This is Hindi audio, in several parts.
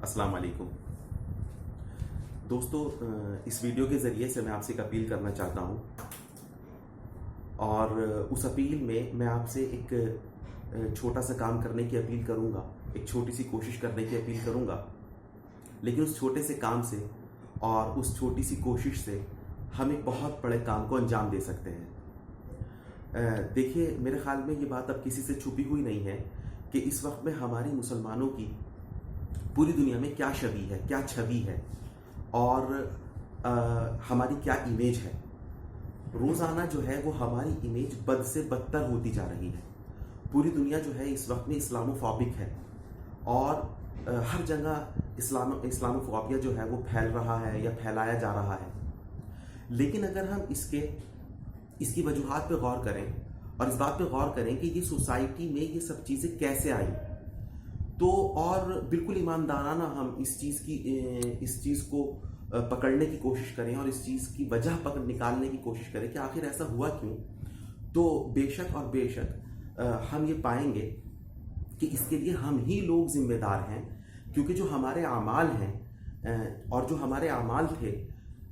अस्सलाम वालेकुम दोस्तों। इस वीडियो के ज़रिए से मैं आपसे एक अपील करना चाहता हूँ और उस अपील में मैं आपसे एक छोटा सा काम करने की अपील करूँगा, एक छोटी सी कोशिश करने की अपील करूँगा। लेकिन उस छोटे से काम से और उस छोटी सी कोशिश से हम एक बहुत बड़े काम को अंजाम दे सकते हैं। देखिए, मेरे ख्याल में ये बात अब किसी से छुपी हुई नहीं है कि इस वक्त में हमारी मुसलमानों की पूरी दुनिया में क्या छवि है और हमारी क्या इमेज है। रोज़ाना जो है वो हमारी इमेज बद से बदतर होती जा रही है। पूरी दुनिया जो है इस वक्त में इस्लामोफोबिक है और हर जगह इस्लामोफोबिया जो है वो फैल रहा है या फैलाया जा रहा है। लेकिन अगर हम इसकी वजूहात पे गौर करें और इस बात पे गौर करें कि ये सोसाइटी में ये सब चीज़ें कैसे आई, तो और बिल्कुल ईमानदाराना हम इस चीज़ को पकड़ने की कोशिश करें और इस चीज़ की वजह पकड़ निकालने की कोशिश करें कि आखिर ऐसा हुआ क्यों, तो बेशक हम ये पाएंगे कि इसके लिए हम ही लोग जिम्मेदार हैं। क्योंकि जो हमारे आमाल हैं और जो हमारे आमाल थे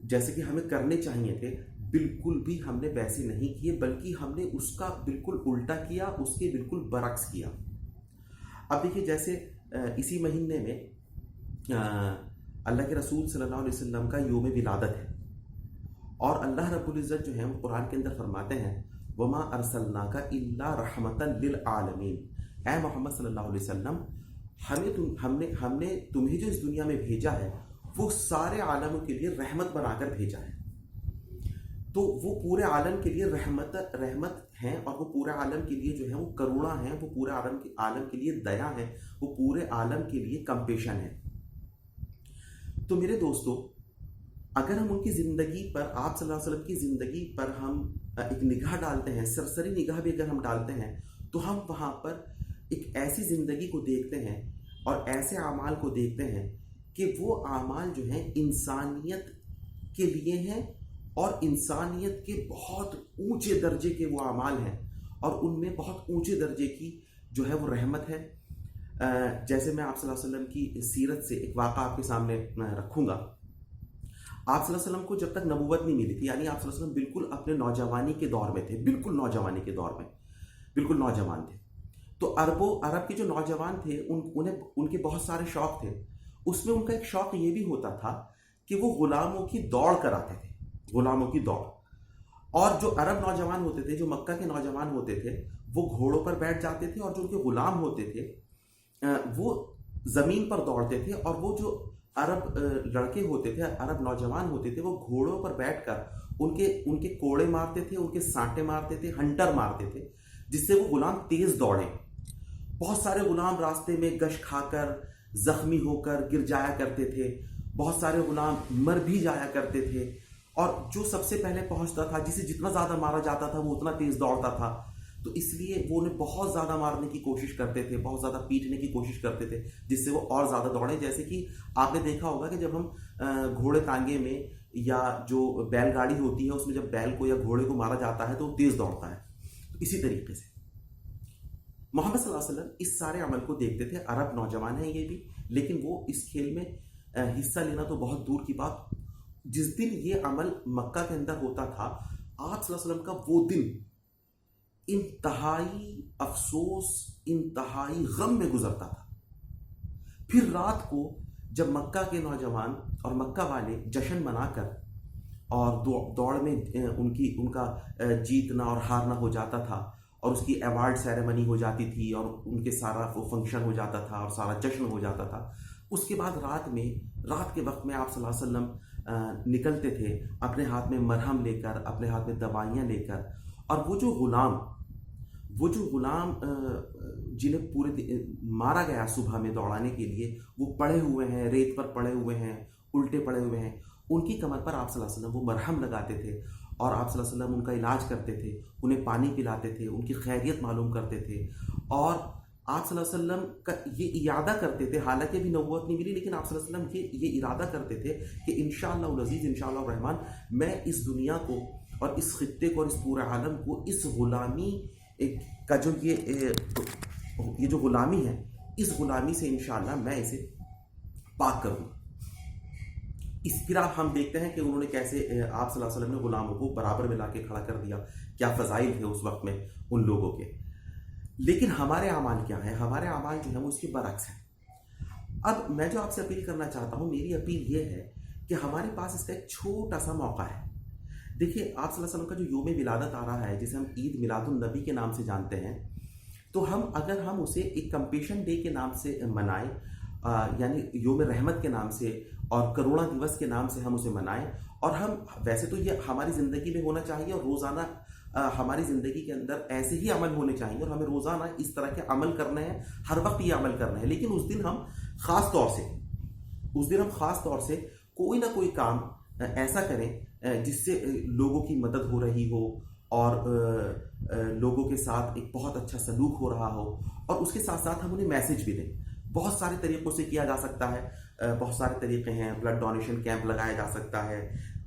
जैसे कि हमें करने चाहिए थे, बिल्कुल भी हमने वैसे नहीं किए, बल्कि हमने उसका बिल्कुल उल्टा किया, उसके बिल्कुल बरक्स किया। अब देखिए, जैसे इसी महीने में अल्लाह के रसूल सल्लल्लाहु अलैहि वसल्लम का यौम विलादत है और अल्लाह रब्बुल इज़्ज़त जो है वो कुरान के अंदर फरमाते हैं, वमा अरसलनाका इल्ला रहमतन लिल आलमीन। ऐ मोहम्मद सल्लल्लाहु अलैहि वसल्लम, हमने तुम्हें जो इस दुनिया में भेजा है वो सारे आलमों के लिए रहमत बनाकर भेजा है। तो वो पूरे आलम के लिए रहमत हैं और वो पूरे आलम के लिए जो है वो करुणा है, वो पूरे आलम के लिए दया है, वो पूरे आलम के लिए कंपेशन है। तो मेरे दोस्तों, अगर हम उनकी ज़िंदगी पर, आप सल्लल्लाहु अलैहि वसल्लम की ज़िंदगी पर हम एक निगाह डालते हैं, सरसरी निगाह भी अगर हम डालते हैं, तो हम वहाँ पर एक ऐसी ज़िंदगी को देखते हैं और ऐसे आमाल को देखते हैं कि वो आमाल जो हैं इंसानियत के लिए हैं और इंसानियत के बहुत ऊंचे दर्जे के वो आमाल हैं और उनमें बहुत ऊंचे दर्जे की जो है वो रहमत है। जैसे मैं आप सल्लल्लाहु अलैहि वसल्लम की सीरत से एक वाक़ा आपके सामने रखूँगा। आप सल्लल्लाहु अलैहि वसल्लम को जब तक नबूवत नहीं मिली थी, यानी आप सल्लल्लाहु अलैहि वसल्लम बिल्कुल अपने नौजवानी के दौर में थे, बिल्कुल नौजवानी के दौर में, बिल्कुल नौजवान थे। तो अरब के जो नौजवान थे उन्हें उनके बहुत सारे शौक़ थे। उसमें उनका एक शौक़ ये भी होता था कि वो ग़ुलामों की दौड़ कराते थे, ग़ुलामों की दौड़। और जो अरब नौजवान होते थे, जो मक्का के नौजवान होते थे, वो घोड़ों पर बैठ जाते थे और जो उनके ग़ुलाम होते थे वो ज़मीन पर दौड़ते थे। और वो जो अरब लड़के होते थे, अरब नौजवान होते थे, वो घोड़ों पर बैठकर उनके कोड़े मारते थे, उनके सांटे मारते थे, हंटर मारते थे, जिससे वो ग़ुलाम तेज़ दौड़े। बहुत सारे ग़ुलाम रास्ते में गश खाकर, ज़ख्मी होकर गिर जाया करते थे। बहुत सारे ग़ुलाम मर भी जाया करते थे और जो सबसे पहले पहुंचता था, जिसे जितना ज़्यादा मारा जाता था, वो उतना तेज़ दौड़ता था। तो इसलिए वो उन्हें बहुत ज़्यादा मारने की कोशिश करते थे, बहुत ज़्यादा पीटने की कोशिश करते थे, जिससे वो और ज़्यादा दौड़े। जैसे कि आपने देखा होगा कि जब हम घोड़े तांगे में या जो बैलगाड़ी होती है उसमें जब बैल को या घोड़े को मारा जाता है तो वो तेज़ दौड़ता है। तो इसी तरीके से मोहम्मद सल्लल्लाहु अलैहि वसल्लम इस सारे अमल को देखते थे। अरब नौजवान हैं ये भी, लेकिन वो इस खेल में हिस्सा लेना तो बहुत दूर की बात। जिस दिन ये अमल मक्का के अंदर होता था, आप सल्लल्लाहु अलैहि वसल्लम का वो दिन इंतहाई अफसोस, इंतहाई गम में गुजरता था। फिर रात को जब मक्का के नौजवान और मक्का वाले जश्न मनाकर और दौड़ में उनका जीतना और हारना हो जाता था और उसकी अवार्ड सेरेमनी हो जाती थी और उनके सारा वो फंक्शन हो जाता था और सारा जश्न हो जाता था। उसके बाद रात के वक्त में आप सल्लल्लाहु अलैहि वसल्लम निकलते थे अपने हाथ में मरहम लेकर, अपने हाथ में दवाइयाँ लेकर। और वो जो ग़ुलाम जिन्हें पूरे मारा गया सुबह में दौड़ाने के लिए, वो पड़े हुए हैं, रेत पर पड़े हुए हैं, उल्टे पड़े हुए हैं, उनकी कमर पर आप सल्लल्लाहु अलैहि वसल्लम वो मरहम लगाते थे और आप सल्लल्लाहु अलैहि वसल्लम उनका इलाज करते थे, उन्हें पानी पिलाते थे, उनकी खैरियत मालूम करते थे। और आप सल्लल्लाहु अलैहि वसल्लम का ये इरादा करते थे, हालांकि अभी नबूवत नहीं मिली, लेकिन आप सल्लल्लाहु अलैहि वसल्लम ये इरादा करते थे कि इंशाअल्लाह अज़ीज़, इंशाअल्लाह रहमान, मैं इस दुनिया को और इस खित्ते को और इस पूरे आलम को इस ग़ुलामी का जो ये जो ग़ुलामी है, इस ग़ुलामी से इंशाअल्लाह मैं इसे पाक कर दूं। इस फिर आप हम देखते हैं कि उन्होंने कैसे आप सल्लल्लाहु अलैहि वसल्लम ने गुलामों को बराबर में लाके खड़ा कर दिया, क्या फजाइल थे उस वक्त में उन लोगों के। लेकिन हमारे अमाल क्या है, हमारे अमाल जो है वो इसके बरक्स है। अब मैं जो आपसे अपील करना चाहता हूं, मेरी अपील ये है कि हमारे पास इसका एक छोटा सा मौका है। देखिए, आप सल्लल्लाहु अलैहि वसल्लम का जो योम विलादत आ रहा है, जिसे हम ईद मिलादुन नबी के नाम से जानते हैं, तो हम उसे एक कंपेशन डे के नाम से मनाएं, यानी योम रहमत के नाम से और करुणा दिवस के नाम से हम उसे मनाएं। और हम वैसे तो ये हमारी ज़िंदगी में होना चाहिए और रोज़ाना हमारी ज़िंदगी के अंदर ऐसे ही अमल होने चाहिए और हमें रोज़ाना इस तरह के अमल करने हैं, हर वक्त ये अमल करना है। लेकिन उस दिन हम ख़ास तौर से कोई ना कोई काम ऐसा करें जिससे लोगों की मदद हो रही हो और लोगों के साथ एक बहुत अच्छा सलूक हो रहा हो, और उसके साथ साथ हम उन्हें मैसेज भी दें। बहुत सारे तरीक़ों से किया जा सकता है, बहुत सारे तरीक़े हैं। ब्लड डोनेशन कैंप लगाया जा सकता है,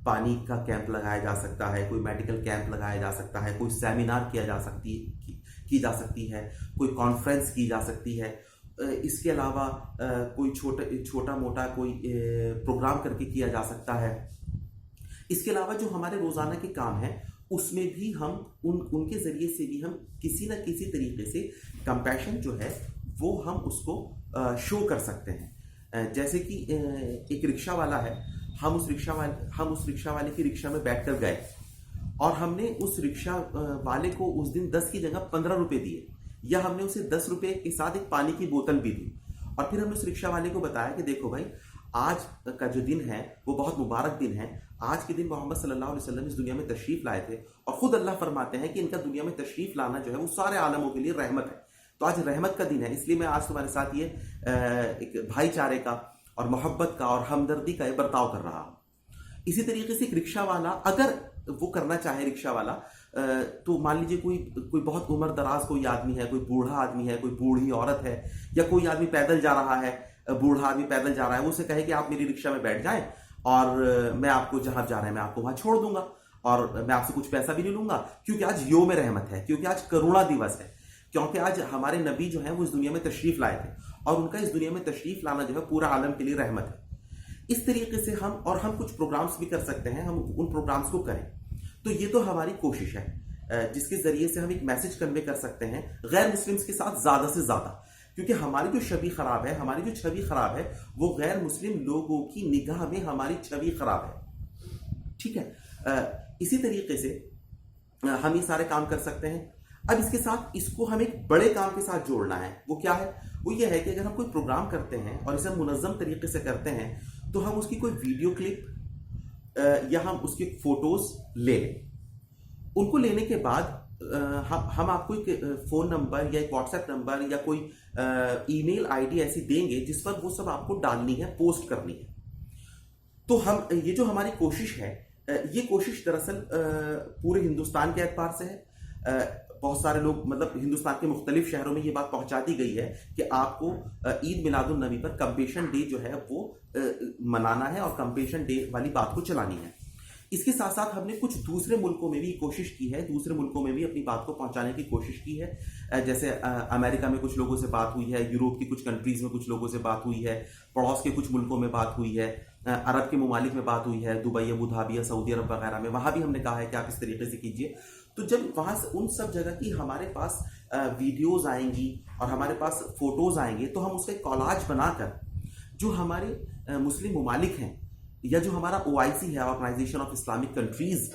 पानी का कैंप लगाया जा सकता है, कोई मेडिकल कैंप लगाया जा सकता है, कोई सेमिनार की जा सकती है, कोई कॉन्फ्रेंस की जा सकती है। इसके अलावा कोई छोटा मोटा कोई प्रोग्राम करके किया जा सकता है। इसके अलावा जो हमारे रोज़ाना के काम हैं उसमें भी हम उनके ज़रिए से भी हम किसी न किसी तरीके से कंपैशन जो है वो हम उसको शो कर सकते हैं। जैसे कि एक रिक्शा वाला है, हम उस रिक्शा वाले की रिक्शा में बैठकर गए और हमने उस रिक्शा वाले को उस दिन 10 की जगह 15 रुपये दिए, या हमने उसे 10 रुपये के साथ एक पानी की बोतल भी दी। और फिर हमने उस रिक्शा वाले को बताया कि देखो भाई, आज का जो दिन है वो बहुत मुबारक दिन है। आज के दिन मोहम्मद सल्लल्लाहु अलैहि वसल्लम इस दुनिया में तशरीफ़ लाए थे और ख़ुद अल्लाह फरमाते हैं कि इनका दुनिया में तशरीफ़ लाना जो है वो सारे आलमों के लिए रहमत है। तो आज रहमत का दिन है, इसलिए मैं आज तुम्हारे साथ ये एक भाईचारे का और मोहब्बत का और हमदर्दी का ये बर्ताव कर रहा हूँ। इसी तरीके से एक रिक्शा वाला अगर वो करना चाहे, रिक्शा वाला तो मान लीजिए कोई बहुत उम्र दराज कोई आदमी है, कोई बूढ़ा आदमी है, कोई बूढ़ी औरत है, या कोई आदमी पैदल जा रहा है, बूढ़ा आदमी पैदल जा रहा है, वो उसे कहे कि आप मेरी रिक्शा में बैठ जाएं और मैं आपको जहां जा रहे हैं मैं आपको वहां छोड़ दूंगा और मैं आपसे कुछ पैसा भी नहीं लूंगा, क्योंकि आज योम रहमत है, क्योंकि आज करुणा दिवस है, क्योंकि आज हमारे नबी जो है वो इस दुनिया में तशरीफ लाए थे और उनका इस दुनिया में तशरीफ लाना जो है पूरा आलम के लिए रहमत है। इस तरीके से हम कुछ प्रोग्राम्स भी कर सकते हैं, हम उन प्रोग्राम्स को करें। तो ये तो हमारी कोशिश है जिसके जरिए से हम एक मैसेज कन्वे कर सकते हैं गैर मुस्लिम्स के साथ ज़्यादा से ज़्यादा, क्योंकि हमारी जो छवि खराब है वो गैर मुस्लिम लोगों की निगाह में हमारी छवि खराब है। ठीक है, इसी तरीके से हम ये सारे काम कर सकते हैं। अब इसके साथ इसको हम एक बड़े काम के साथ जोड़ना है। वो क्या है? वो ये है कि अगर हम कोई प्रोग्राम करते हैं और इसे हम मुनज़्ज़म तरीके से करते हैं तो हम उसकी कोई वीडियो क्लिप या हम उसकी फोटोज ले लें। उनको लेने के बाद हम आपको एक फ़ोन नंबर या एक व्हाट्सएप नंबर या कोई ईमेल आईडी ऐसी देंगे जिस पर वो सब आपको डालनी है, पोस्ट करनी है। तो हम ये जो हमारी कोशिश है, ये कोशिश दरअसल पूरे हिंदुस्तान के एतबार से है। बहुत सारे लोग, मतलब हिंदुस्तान के मुख्तलिफ शहरों में ये बात पहुंचा दी गई है कि आपको ईद मिलादुन नबी पर कंपेशन डे जो है वो मनाना है और कंपेशन डे वाली बात को चलानी है। इसके साथ साथ हमने कुछ दूसरे मुल्कों में भी कोशिश की है, दूसरे मुल्कों में भी अपनी बात को पहुंचाने की कोशिश की है। जैसे अमेरिका में कुछ लोगों से बात हुई है, यूरोप की कुछ कंट्रीज़ में कुछ लोगों से बात हुई है, पड़ोस के कुछ मुल्कों में बात हुई है, अरब के ममालिक में बात हुई है, दुबई, अबू धाबी, सऊदी अरब वगैरह में, वहाँ भी हमने कहा है कि आप इस तरीके से कीजिए। तो जब वहाँ से उन सब जगह की हमारे पास वीडियोज़ आएंगी और हमारे पास फ़ोटोज़ आएंगे तो हम उसका कॉलाज बनाकर जो हमारे मुस्लिम ममालिक हैं या जो हमारा OIC है, ऑर्गेनाइजेशन ऑफ इस्लामिक कंट्रीज़,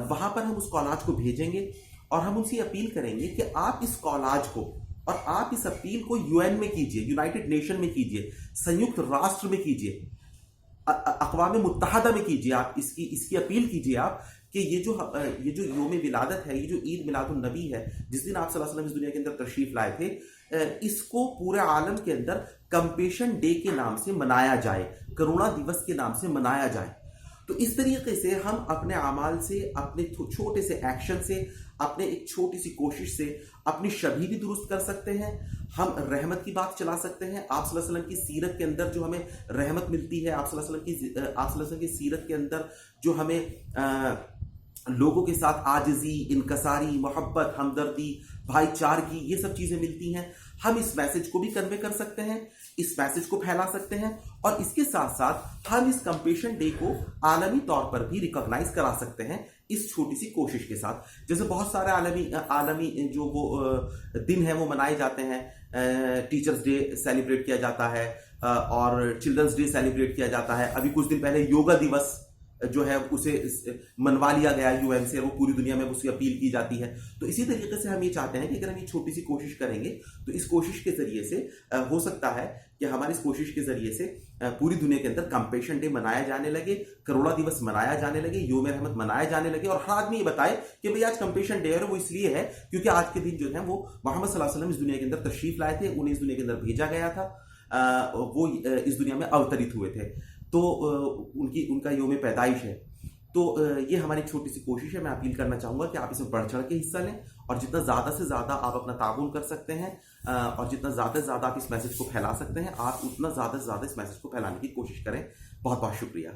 वहाँ पर हम उस कॉलाज को भेजेंगे और हम उनसे अपील करेंगे कि आप इस कॉलाज को और आप इस अपील को UN में कीजिए, यूनाइटेड नेशन में कीजिए, संयुक्त राष्ट्र में कीजिए, अक़वाम मुत्तहदा में कीजिए। आप इसकी अपील कीजिए आप कि ये जो योम विलादत है, ये जो ईद मिलादुन नबी है, जिस दिन आप सल्लल्लाहु अलैहि वसल्लम इस दुनिया के अंदर तशरीफ लाए थे, इसको पूरे आलम के अंदर कंपेशन डे के नाम से मनाया जाए, करुणा दिवस के नाम से मनाया जाए। तो इस तरीके से हम अपने अमाल से, अपने छोटे से एक्शन से, अपने एक छोटी सी कोशिश से अपनी छवि भी दुरुस्त कर सकते हैं। हम रहमत की बात चला सकते हैं। आप सल्लल्लाहु अलैहि वसल्लम की सीरत के अंदर जो हमें रहमत मिलती है, आप सल्लल्लाहु अलैहि वसल्लम की सीरत के अंदर जो हमें लोगों के साथ आजिज़ी, इनकसारी, मोहब्बत, हमदर्दी, भाईचारगी, ये सब चीज़ें मिलती हैं, हम इस मैसेज को भी कन्वे कर सकते हैं इस मैसेज को फैला सकते हैं और इसके साथ साथ हम इस कंपेशन डे को आलमी तौर पर भी रिकॉग्नाइज करा सकते हैं इस छोटी सी कोशिश के साथ। जैसे बहुत सारे आलमी जो वो दिन है वो मनाए जाते हैं। टीचर्स डे सेलिब्रेट किया जाता है और चिल्ड्रंस डे सेलिब्रेट किया जाता है। अभी कुछ दिन पहले योगा दिवस जो है उसे मनवा लिया गया यूएन से, वो पूरी दुनिया में उसकी अपील की जाती है। तो इसी तरीके से हम ये चाहते हैं कि अगर हम ये छोटी सी कोशिश करेंगे तो इस कोशिश के जरिए से हो सकता है कि हमारी इस कोशिश के जरिए से पूरी दुनिया के अंदर कंपेशन डे मनाया जाने लगे, करोड़ा दिवस मनाया जाने लगे, योम रहमत मनाया जाने लगे और हर आदमी ये बताए कि भाई आज कंपेशन डे है। वो इसलिए है क्योंकि आज के दिन जो है वो मोहम्मद सल्लल्लाहु अलैहि वसल्लम इस दुनिया के अंदर तशरीफ लाए थे, उन्हें इस दुनिया के अंदर भेजा गया था, वो इस दुनिया में अवतरित हुए थे, तो उनका योम पैदाइश है। तो ये हमारी छोटी सी कोशिश है। मैं अपील करना चाहूँगा कि आप इसमें बढ़ चढ़ के हिस्सा लें और जितना ज़्यादा से ज़्यादा आप अपना ताउन कर सकते हैं और जितना ज़्यादा से ज़्यादा आप इस मैसेज को फैला सकते हैं, आप उतना ज़्यादा से ज़्यादा इस मैसेज को फैलाने की कोशिश करें। बहुत बहुत शुक्रिया।